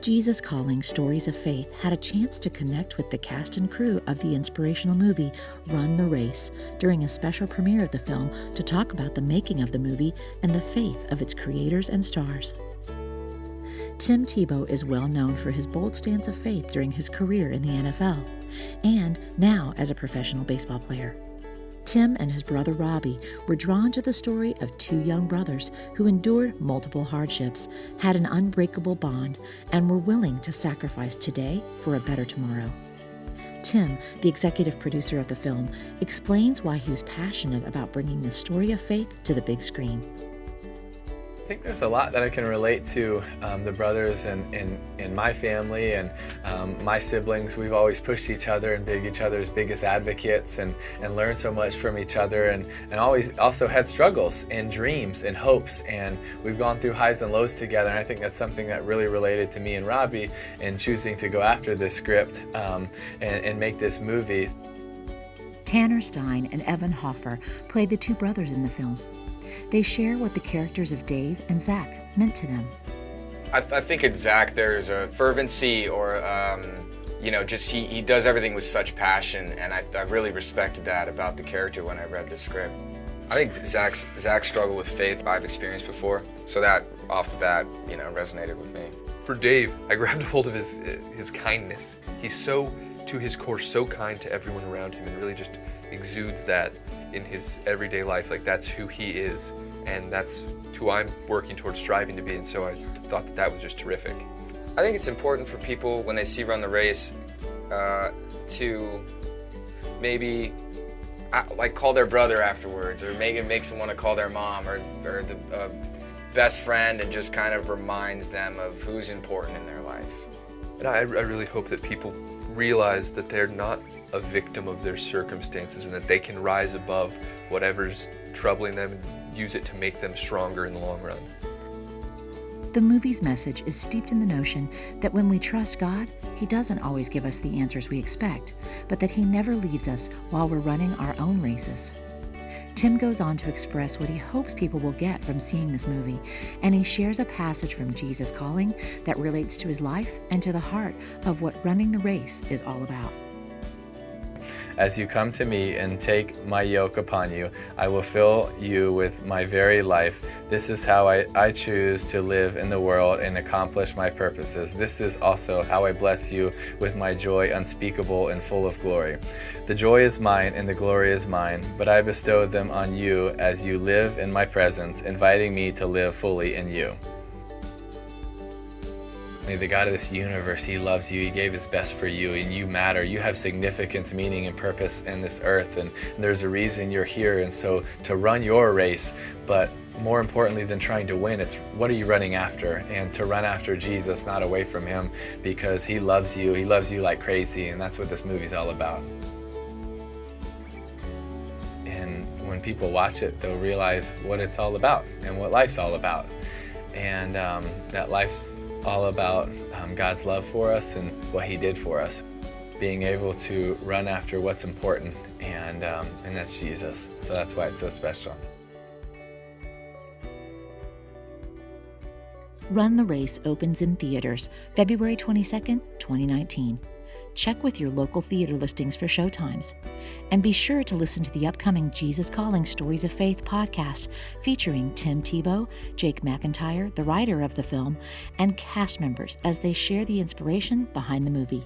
Jesus Calling Stories of Faith had a chance to connect with the cast and crew of the inspirational movie Run the Race during a special premiere of the film to talk about the making of the movie and the faith of its creators and stars. Tim Tebow is well known for his bold stance of faith during his career in the NFL and now as a professional baseball player. Tim and his brother Robbie were drawn to the story of two young brothers who endured multiple hardships, had an unbreakable bond, and were willing to sacrifice today for a better tomorrow. Tim, the executive producer of the film, explains why he was passionate about bringing this story of faith to the big screen. I think there's a lot that I can relate to the brothers in my family and my siblings. We've always pushed each other and been each other's biggest advocates and learned so much from each other and always also had struggles and dreams and hopes, and we've gone through highs and lows together, and I think that's something that really related to me and Robbie in choosing to go after this script and make this movie. Tanner Stein and Evan Hoffer played the two brothers in the film. They share what the characters of Dave and Zach meant to them. I think in Zach there's a fervency or, just he does everything with such passion, and I really respected that about the character when I read the script. I think Zach's struggle with faith I've experienced before, so that off the bat, resonated with me. For Dave, I grabbed a hold of his kindness. He's so, to his core, so kind to everyone around him and really just exudes that in his everyday life. Like, that's who he is, and that's who I'm working towards striving to be, and so I thought that was just terrific. I think it's important for people when they see Run the Race to maybe call their brother afterwards, or make them want to call their mom or the best friend, and just kind of reminds them of who's important in their life. And I really hope that people realize that they're not a victim of their circumstances and that they can rise above whatever's troubling them and use it to make them stronger in the long run. The movie's message is steeped in the notion that when we trust God, He doesn't always give us the answers we expect, but that He never leaves us while we're running our own races. Tim goes on to express what he hopes people will get from seeing this movie, and he shares a passage from Jesus Calling that relates to his life and to the heart of what running the race is all about. As you come to me and take my yoke upon you, I will fill you with my very life. This is how I choose to live in the world and accomplish my purposes. This is also how I bless you with my joy unspeakable and full of glory. The joy is mine and the glory is mine, but I bestow them on you as you live in my presence, inviting me to live fully in you. The God of this universe, He loves you. He gave His best for you, and you matter. You have significance, meaning, and purpose in this earth, and there's a reason you're here. And so to run your race, but more importantly than trying to win, it's what are you running after? And to run after Jesus, not away from Him, because He loves you. He loves you like crazy, and that's what this movie's all about. And when people watch it, they'll realize what it's all about and what life's all about. And that life's all about God's love for us and what He did for us. Being able to run after what's important, and that's Jesus. So that's why it's so special. Run the Race opens in theaters February 22nd, 2019. Check with your local theater listings for showtimes. And be sure to listen to the upcoming Jesus Calling Stories of Faith podcast featuring Tim Tebow, Jake McIntyre, the writer of the film, and cast members as they share the inspiration behind the movie.